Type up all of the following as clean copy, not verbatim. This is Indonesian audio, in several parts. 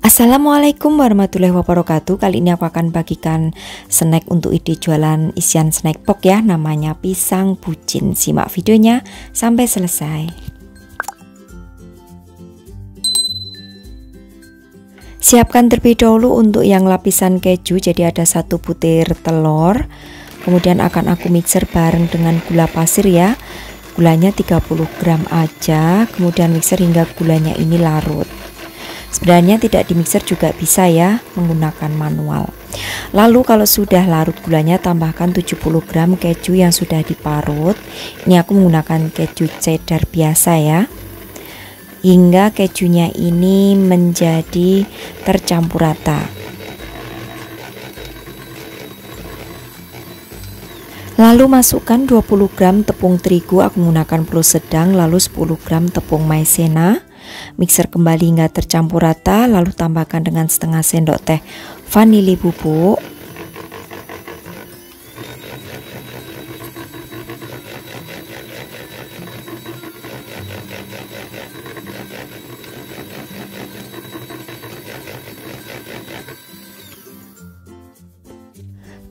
Assalamualaikum warahmatullahi wabarakatuh. Kali ini aku akan bagikan snack untuk ide jualan isian snack box ya. Namanya pisang bucin. Simak videonya sampai selesai. Siapkan terlebih dahulu untuk yang lapisan keju. Jadi ada 1 butir telur. Kemudian akan aku mixer bareng dengan gula pasir ya. Gulanya 30 gram aja. Kemudian mixer hingga gulanya ini larut. Sebenarnya tidak di mixer juga bisa ya, menggunakan manual. Lalu kalau sudah larut gulanya, tambahkan 70 gram keju yang sudah diparut. Ini aku menggunakan keju cheddar biasa ya. Hingga kejunya ini menjadi tercampur rata. Lalu masukkan 20 gram tepung terigu, aku menggunakan pro sedang, lalu 10 gram tepung maizena. Mixer kembali hingga tercampur rata, lalu tambahkan dengan setengah sendok teh vanili bubuk.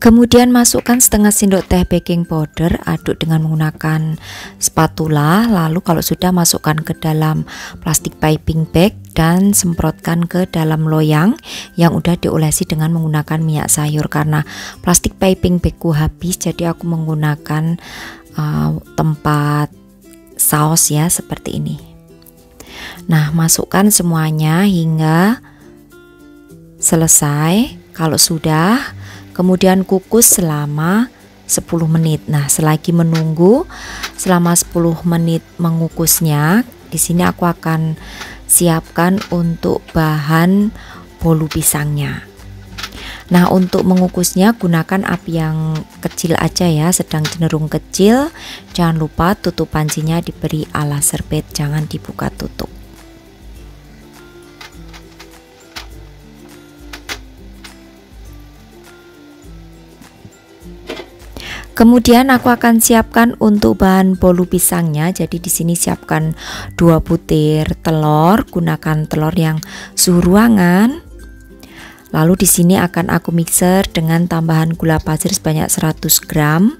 Kemudian masukkan setengah sendok teh baking powder, aduk dengan menggunakan spatula. Lalu kalau sudah, masukkan ke dalam plastik piping bag dan semprotkan ke dalam loyang yang udah diolesi dengan menggunakan minyak sayur. Karena plastik piping bagku habis, jadi aku menggunakan tempat saus ya, seperti ini. Nah, masukkan semuanya hingga selesai. Kalau sudah, kemudian kukus selama 10 menit. Nah, selagi menunggu selama 10 menit mengukusnya, di sini aku akan siapkan untuk bahan bolu pisangnya. Nah, untuk mengukusnya gunakan api yang kecil aja ya, sedang cenderung kecil. Jangan lupa tutup pancinya diberi alas serbet, jangan dibuka tutup. Kemudian aku akan siapkan untuk bahan bolu pisangnya. Jadi di sini siapkan 2 butir telur, gunakan telur yang suhu ruangan. Lalu di sini akan aku mixer dengan tambahan gula pasir sebanyak 100 gram.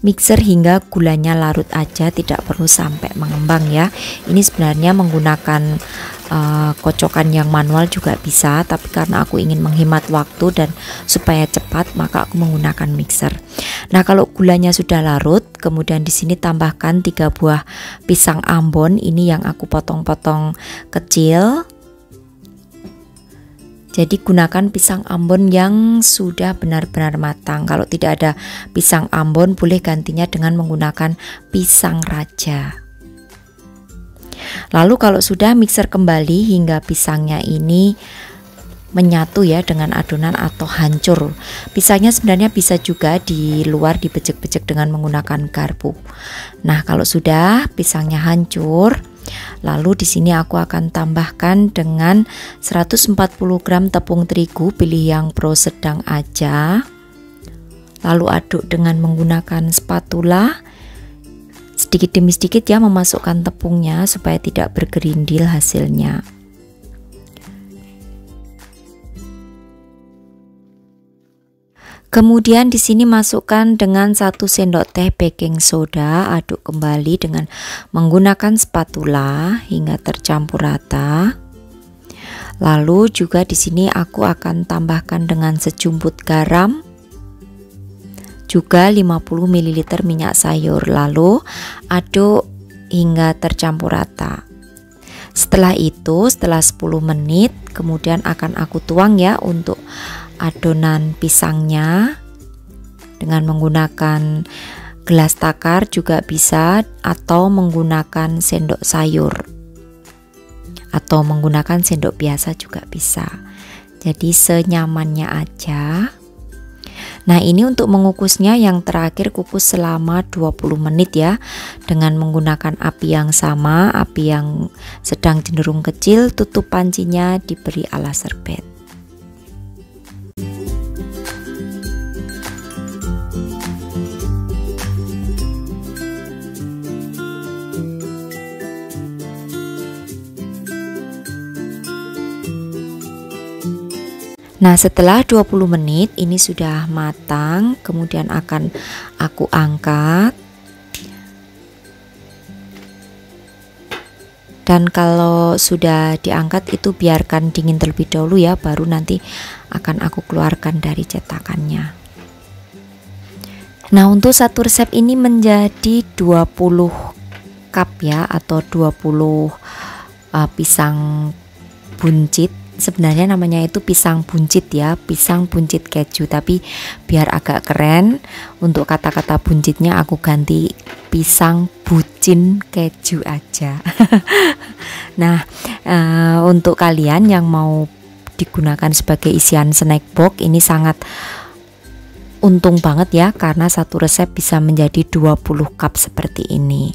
Mixer hingga gulanya larut aja, tidak perlu sampai mengembang ya. Ini sebenarnya menggunakan kocokan yang manual juga bisa, tapi karena aku ingin menghemat waktu dan supaya cepat, maka aku menggunakan mixer. Nah, kalau gulanya sudah larut, kemudian di sini tambahkan 3 buah pisang ambon. Ini yang aku potong-potong kecil. Jadi gunakan pisang ambon yang sudah benar-benar matang. Kalau tidak ada pisang ambon, boleh gantinya dengan menggunakan pisang raja. Lalu kalau sudah, mixer kembali hingga pisangnya ini menyatu ya dengan adonan atau hancur. Pisangnya sebenarnya bisa juga di luar dibejek-bejek dengan menggunakan garpu. Nah, kalau sudah pisangnya hancur, lalu di sini aku akan tambahkan dengan 140 gram tepung terigu, pilih yang pro sedang aja. Lalu aduk dengan menggunakan spatula. Sedikit demi sedikit ya, memasukkan tepungnya supaya tidak bergerindil hasilnya. Kemudian di sini masukkan dengan 1 sendok teh baking soda, aduk kembali dengan menggunakan spatula hingga tercampur rata. Lalu juga di sini aku akan tambahkan dengan sejumput garam, juga 50 ml minyak sayur, lalu aduk hingga tercampur rata. Setelah itu, setelah 10 menit, kemudian akan aku tuang ya untuk adonan pisangnya dengan menggunakan gelas takar juga bisa, atau menggunakan sendok sayur, atau menggunakan sendok biasa juga bisa. Jadi senyamannya aja. Nah, ini untuk mengukusnya yang terakhir, kukus selama 20 menit ya, dengan menggunakan api yang sama, api yang sedang cenderung kecil. Tutup pancinya diberi alas serbet. Nah, setelah 20 menit ini sudah matang, kemudian akan aku angkat. Dan kalau sudah diangkat itu biarkan dingin terlebih dahulu ya, baru nanti akan aku keluarkan dari cetakannya. Nah, untuk satu resep ini menjadi 20 cup ya, atau 20 pisang buncit. Sebenarnya namanya itu pisang buncit ya, pisang buncit keju, tapi biar agak keren untuk kata-kata buncitnya aku ganti pisang bucin keju aja. Nah, untuk kalian yang mau digunakan sebagai isian snack box ini sangat untung banget ya, karena satu resep bisa menjadi 20 cup seperti ini.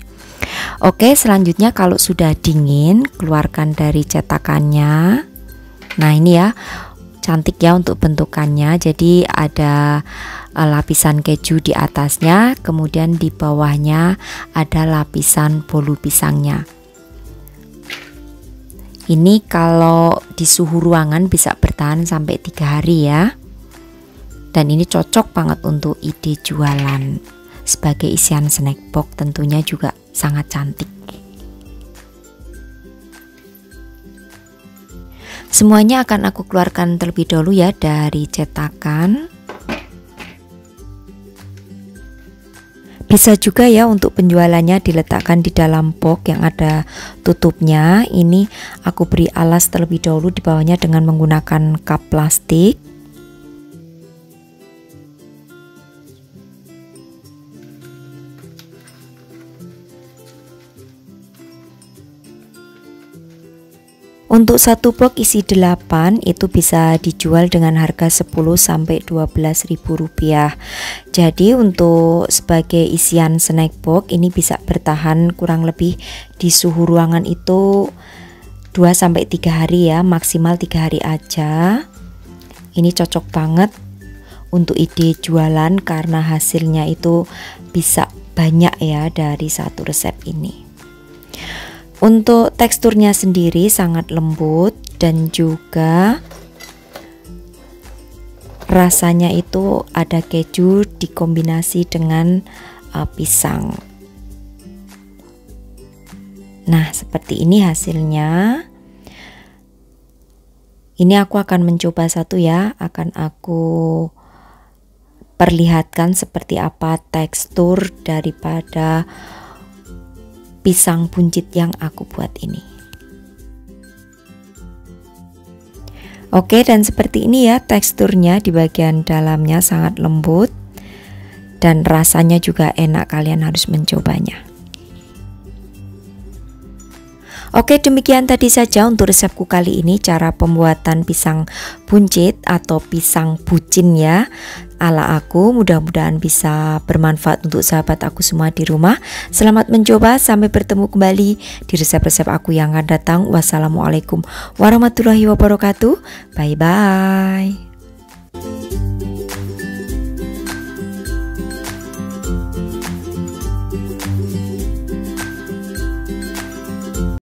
Oke, selanjutnya kalau sudah dingin, keluarkan dari cetakannya. Nah, ini ya, cantik ya untuk bentukannya. Jadi ada lapisan keju di atasnya, kemudian di bawahnya ada lapisan bolu pisangnya. Ini kalau di suhu ruangan bisa bertahan sampai 3 hari ya. Dan ini cocok banget untuk ide jualan sebagai isian snack box, tentunya juga sangat cantik. Semuanya akan aku keluarkan terlebih dahulu ya dari cetakan. Bisa juga ya untuk penjualannya diletakkan di dalam box yang ada tutupnya. Ini aku beri alas terlebih dahulu di bawahnya dengan menggunakan cup plastik. Untuk satu box isi 8 itu bisa dijual dengan harga 10-12 ribu rupiah. Jadi untuk sebagai isian snack box ini bisa bertahan kurang lebih di suhu ruangan itu 2-3 hari ya, maksimal 3 hari aja. Ini cocok banget untuk ide jualan karena hasilnya itu bisa banyak ya dari satu resep ini. Untuk teksturnya sendiri sangat lembut dan juga rasanya itu ada keju dikombinasi dengan pisang. Nah, seperti ini hasilnya. Ini aku akan mencoba satu ya, akan aku perlihatkan seperti apa tekstur daripada pisang buncit yang aku buat ini. Oke, dan seperti ini ya teksturnya, di bagian dalamnya sangat lembut dan rasanya juga enak, kalian harus mencobanya. Oke, demikian tadi saja untuk resepku kali ini, cara pembuatan pisang buncit atau pisang bucin ya ala aku. Mudah-mudahan bisa bermanfaat untuk sahabat aku semua di rumah. Selamat mencoba, sampai bertemu kembali di resep-resep aku yang akan datang. Wassalamualaikum warahmatullahi wabarakatuh. Bye bye.